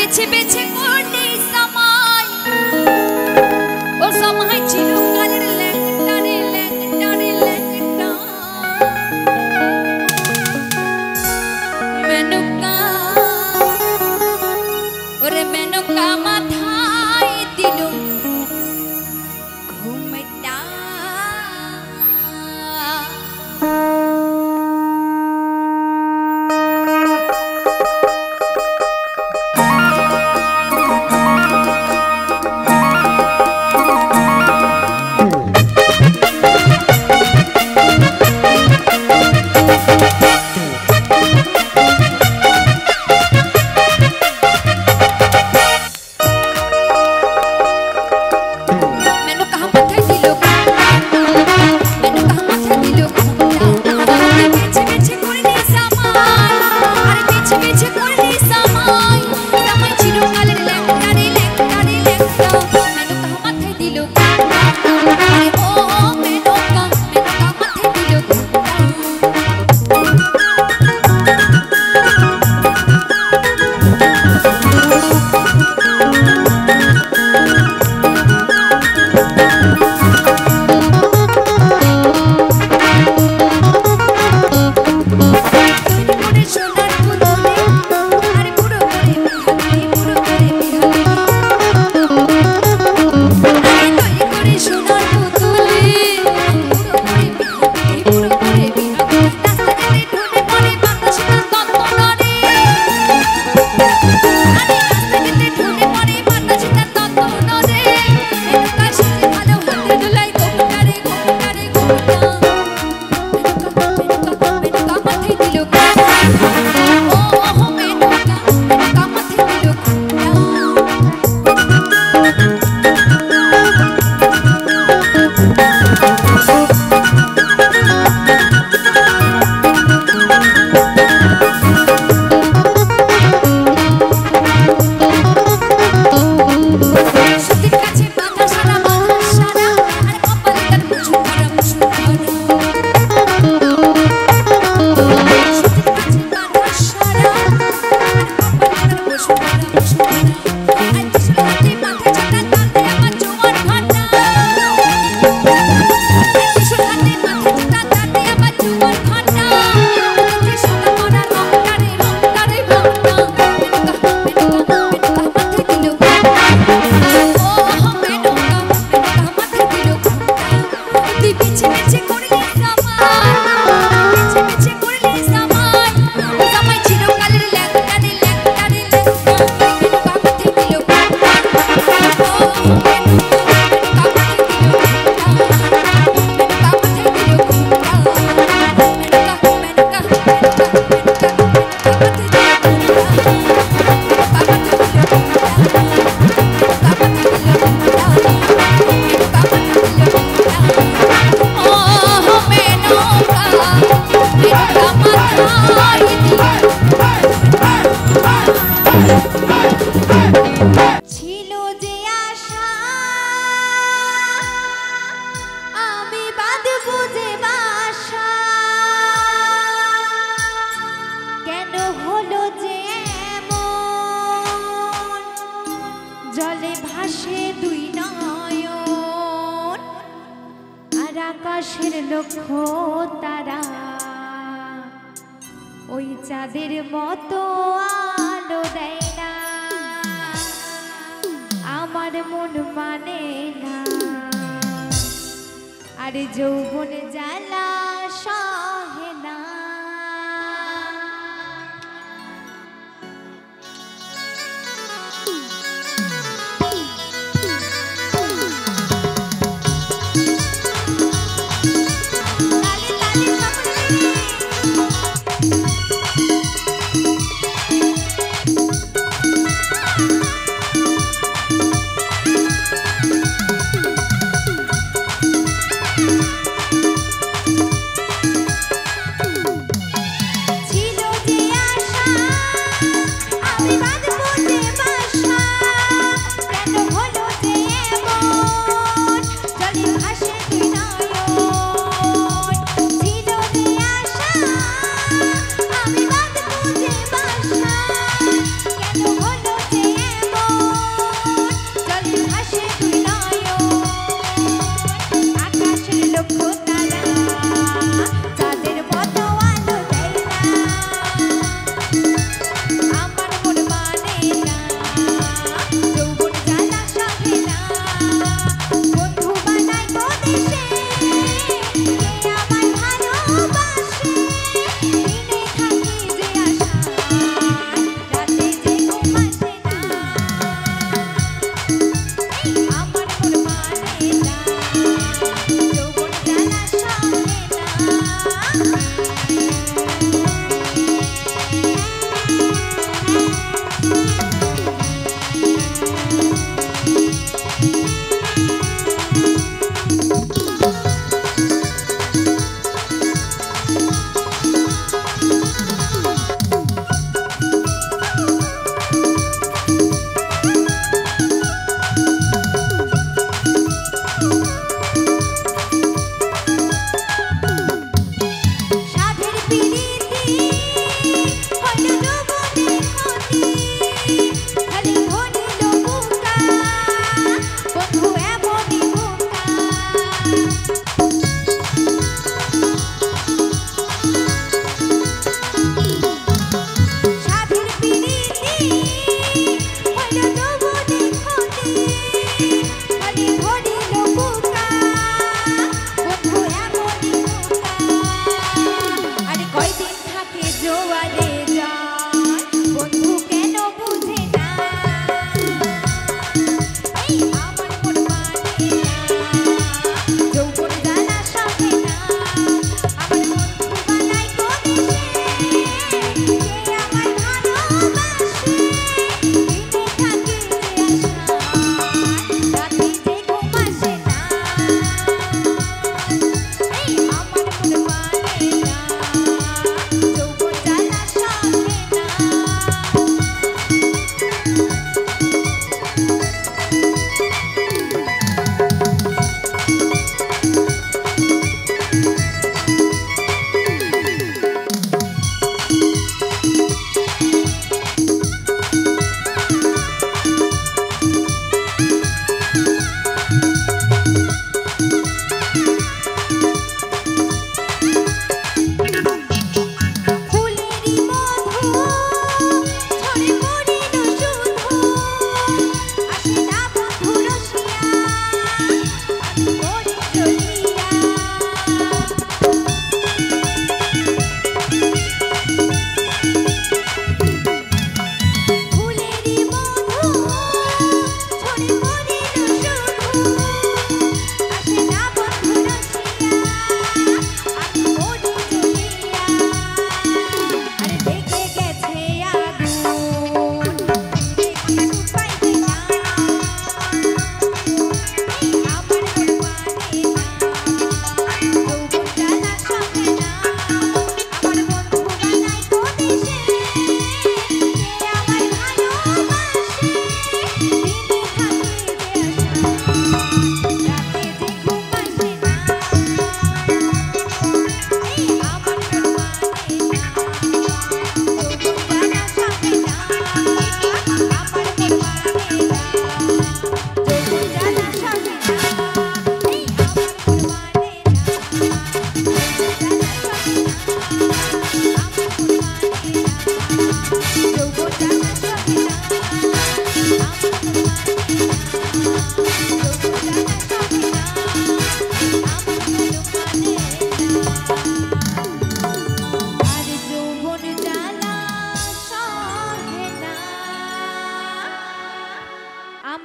বেছে বেছে করলি সময় ও সময় ছিল কালের লেঙ্গটা রে লেঙ্গটা রে লেঙ্গটা মেনকা ওরে মেনকা মাথায় দিল ভাসে দুই নয়ন আর আকাশের লক্ষ্য তারা ওই চাঁদের মতো আলো দেয় না আমার মন মানে না আর যৌবন জ্বালা সহে না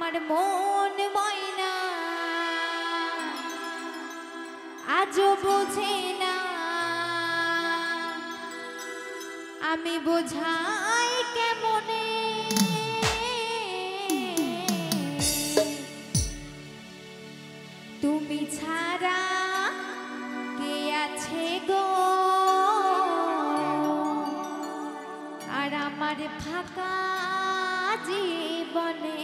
আমার মন ময়না আজও বোঝে না, আমি বোঝাই কেমনে তুমি ছাড়া কে আছে গো, আর আমার ফাঁকা জীবনে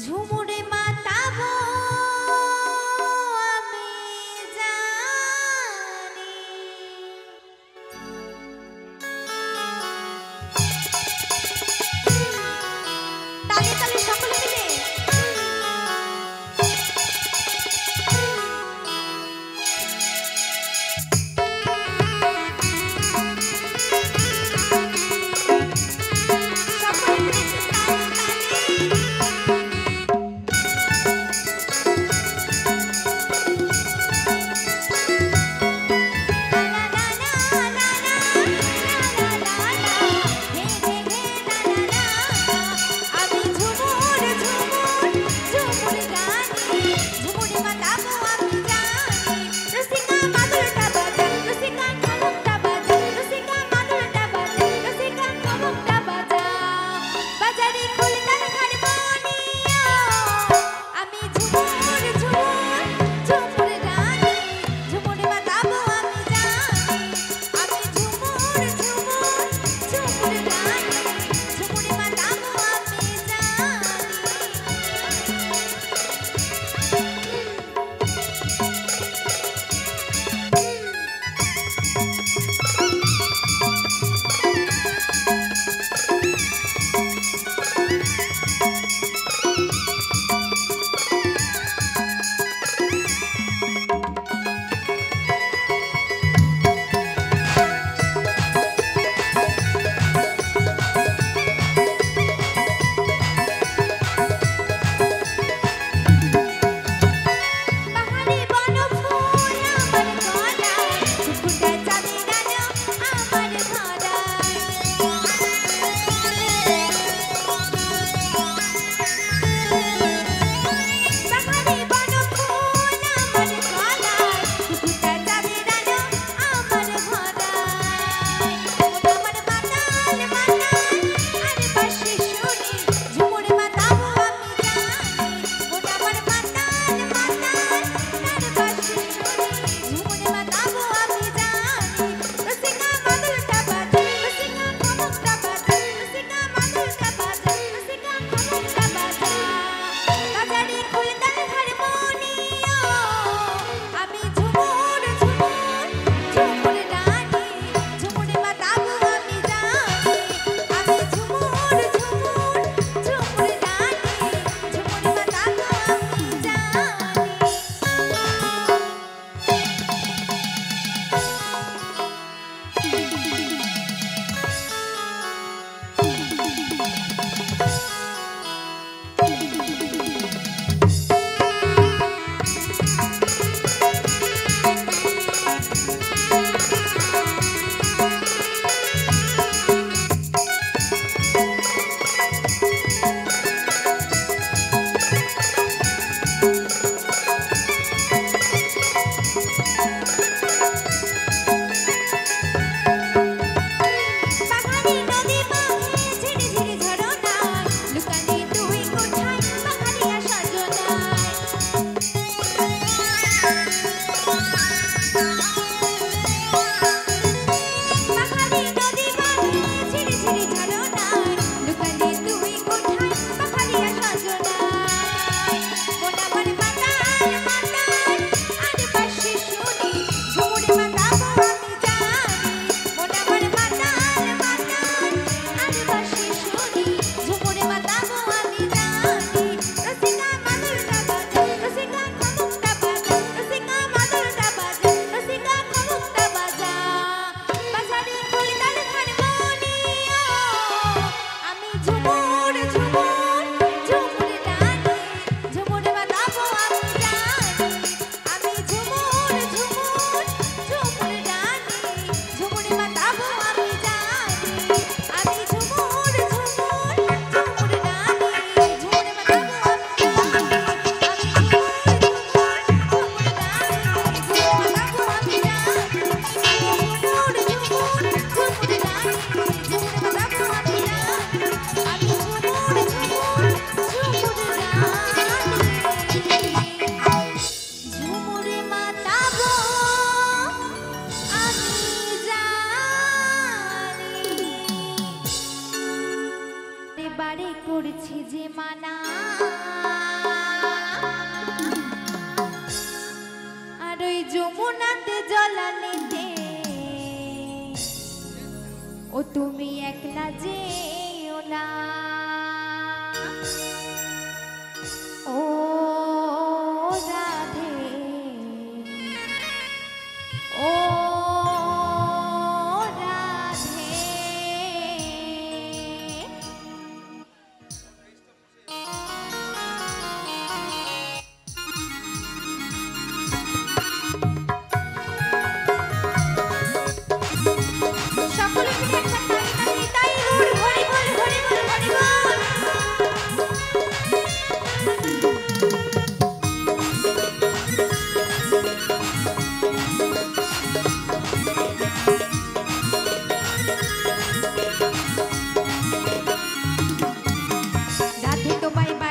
ঝুমুরে মাতাবো আমি জানি। তালে তালে সকলে মিলে সকলে মিলে তালে তালে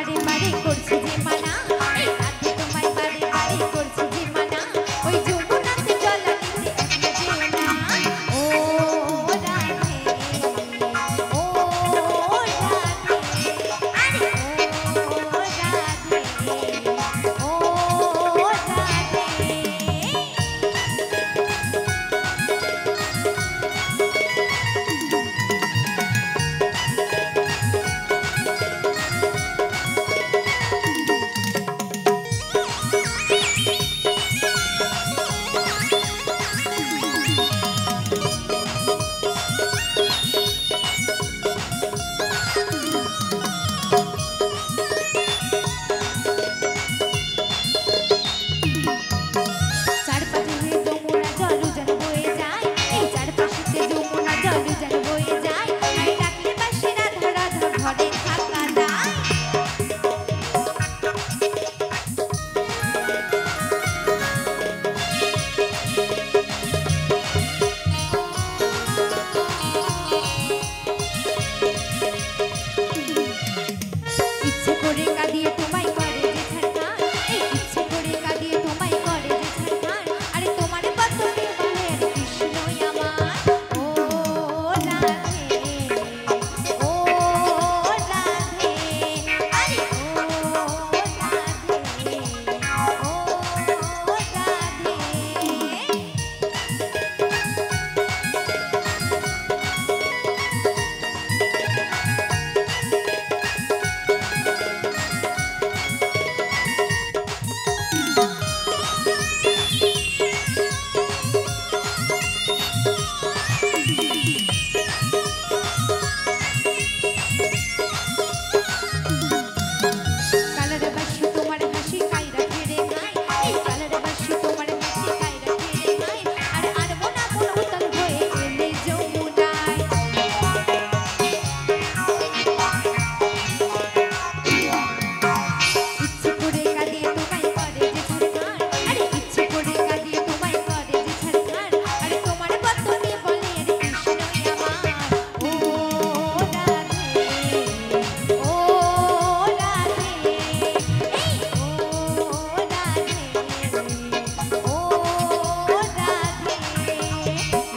বারে বারে করছি যে মানা, এই রাধে তোমায় বারে বারে করছি যে মানা, ওই যমুনাতে জল নিতে একলা যেও না। ও রাধে, ও রাধে, আরে ও রাধে, ও রাধে। চারপাশে যমুনা জল যেন বয়ে যায়, এই চারপাশে যমুনা জল যেন বয়ে যায়, আর ডাকলে বাসি রাধা রাধা ঘরে থাকা দায়। ইচ্ছে করে কাঁদিয়ে তোমায় করে যে ছাড়খার, এই ইচ্ছে করে কাঁদিয়ে তোমায় করে যে ছাড়খার, আরে তোমার বদলে বলে কৃষ্ণই আমার। ও রাধে, ও রাধে, আরে ও রাধে, ও রাধে। কালারে বাসি তোমার হাসি কাইরা ফেরে নাই, এই কালারে বাসি তোমার হাসি কাইরা ফেরে নাই, আর আর মনা মন উতাল হয়ে এলে যমুনায়। ইচ্ছে করে কাঁদিয়ে তোমায় করে যে ছাড়খার, আরে ইচ্ছে করে কাঁদিয়ে তোমায় করে যে ছাড়খার, আরে তোমার বদলে বলে কৃষ্ণই আমার। ও রাধে, ও রাধে, এই ও রাধে, ও রাধে।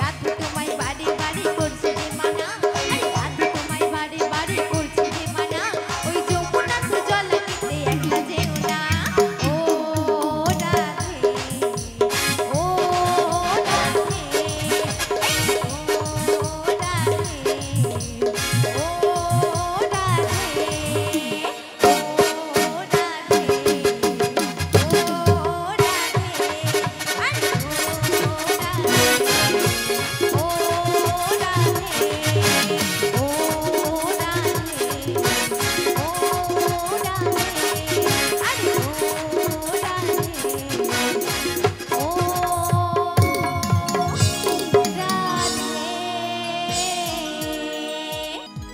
রাধে তোমায় বারে বারে করছে যে মানা, আরে রাধে তোমায় বারে বারে করছে যে মানা, ওই যমুনাতে জল নিতে একলা যেও না। ও রাধে, ও রাধে, এই ও রাধে, ও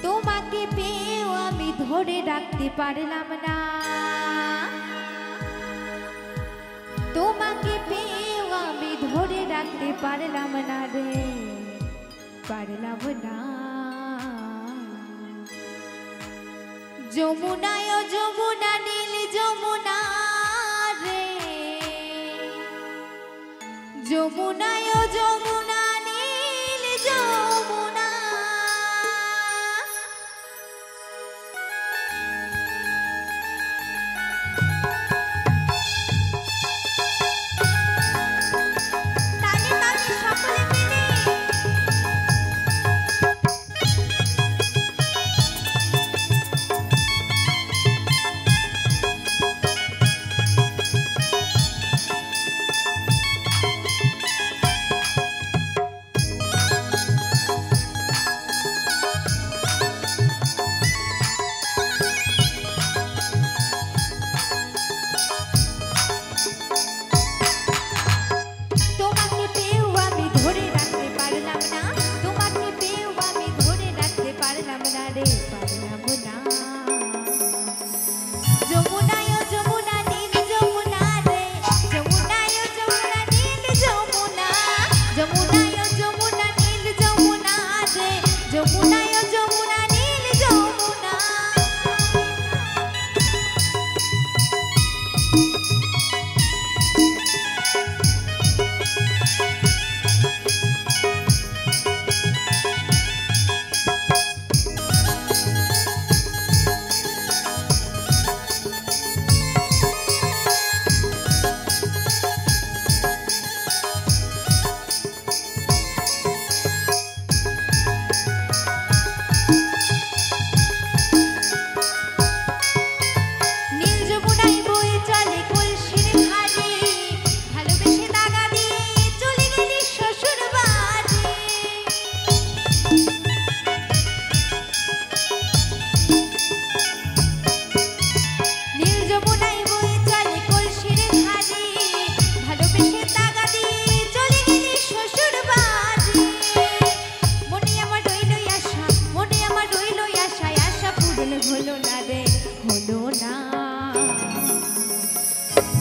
তোমাকে পেয়েও আমি ধরে রাখতে পারলাম না, তোমাকে পেয়েও আমি ধরে রাখতে পারলাম না রে, পারলাম না। যমুনায় ও যমুনা নীল যমুনা রে, যমুনায় ও যমুনা নীল যমুনা। তালে তালে সকলে মিলে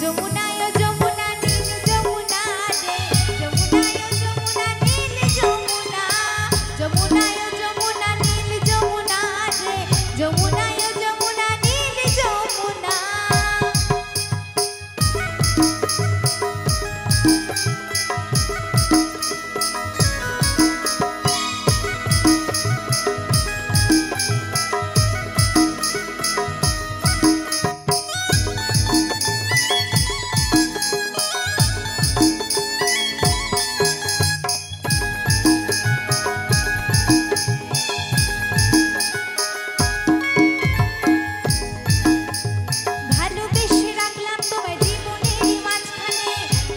যমুনায় যমুনা নীল যমুনা রে যমুনায় যমুনা নীল যমুনা যমুনায় যমুনা নীল যমুনা রে যমুনায় যমুনা নীল যমুনা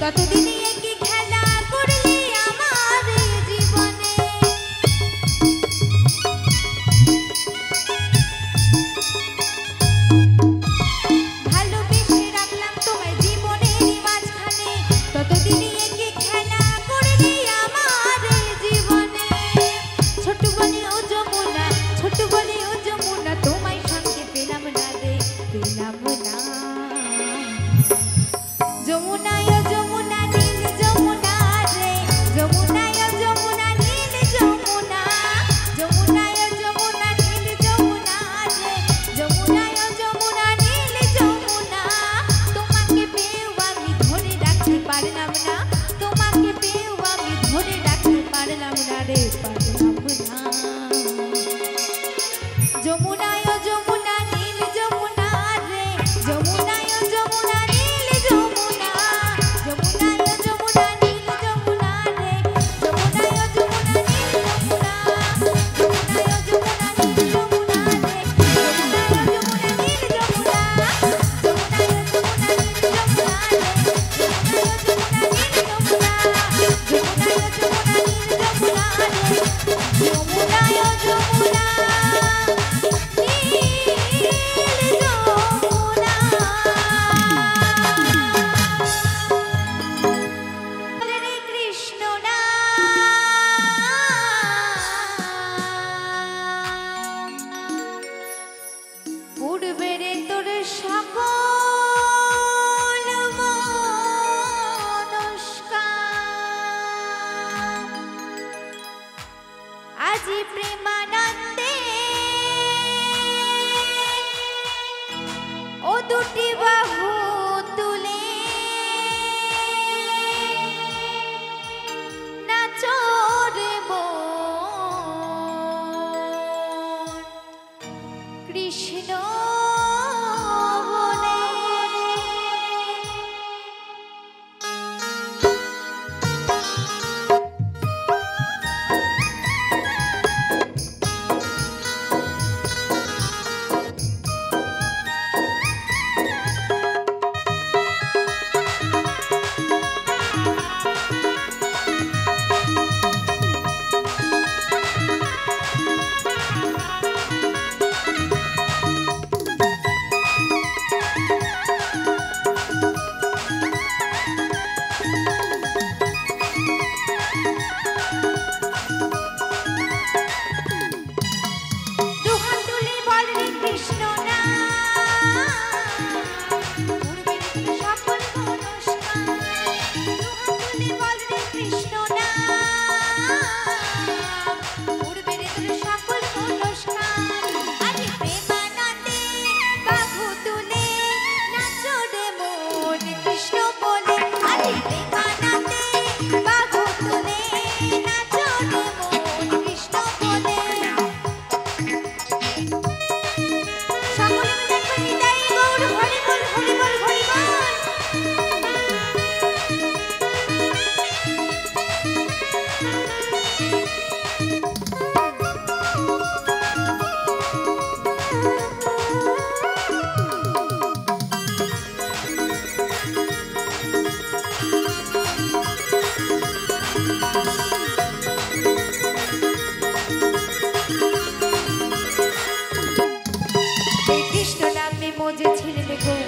ততদিনে কি খেলা করলি আমার জীবনে ভালোবেসে রাখলাম তোমায় জীবনের মাঝখানে ততদিনে কি খেলা করলি আমার জীবনে ছোট বলে ও যমুনা তোমায় সঙ্গে পেলাম না রে পেলাম না যমুনায় যমুনা নীল যমুনা রে যমুনায় যমুনা নীল যমুনা যমুনায় যমুনা নীল যমুনা রে যমুনায় যমুনা নীল যমুনা তোমাকে পেয়েও আমি ধরে রাখতে পারলাম না তোমাকে পেয়েও আমি ধরে রাখতে পারলাম না রে পারলাম না যমুনায় যমুনা নীল যমুনা রে যমুনায় যমুনা নীল যমুনা যমুনায় যমুনা নীল যমুনা রে যমুনায় যমুনা নীল যমুনা যমুনায় যমুনা নীল যমুনা রে যমুনায় যমুনা নীল যমুনা যমুনায় যমুনা নীল যমুনা রে যমুনায় যমুনা নীল যমুনা যমুনায় যমুনা নীল যমুনা রে যমুনায় যমুনা পূর্বেরে তোর সকল মনস্কার আজি প্রেমানন্দে ও দুটি বাহু তুলে নাচো রে মন কৃষ্ণ বলে মজে ছেলে গো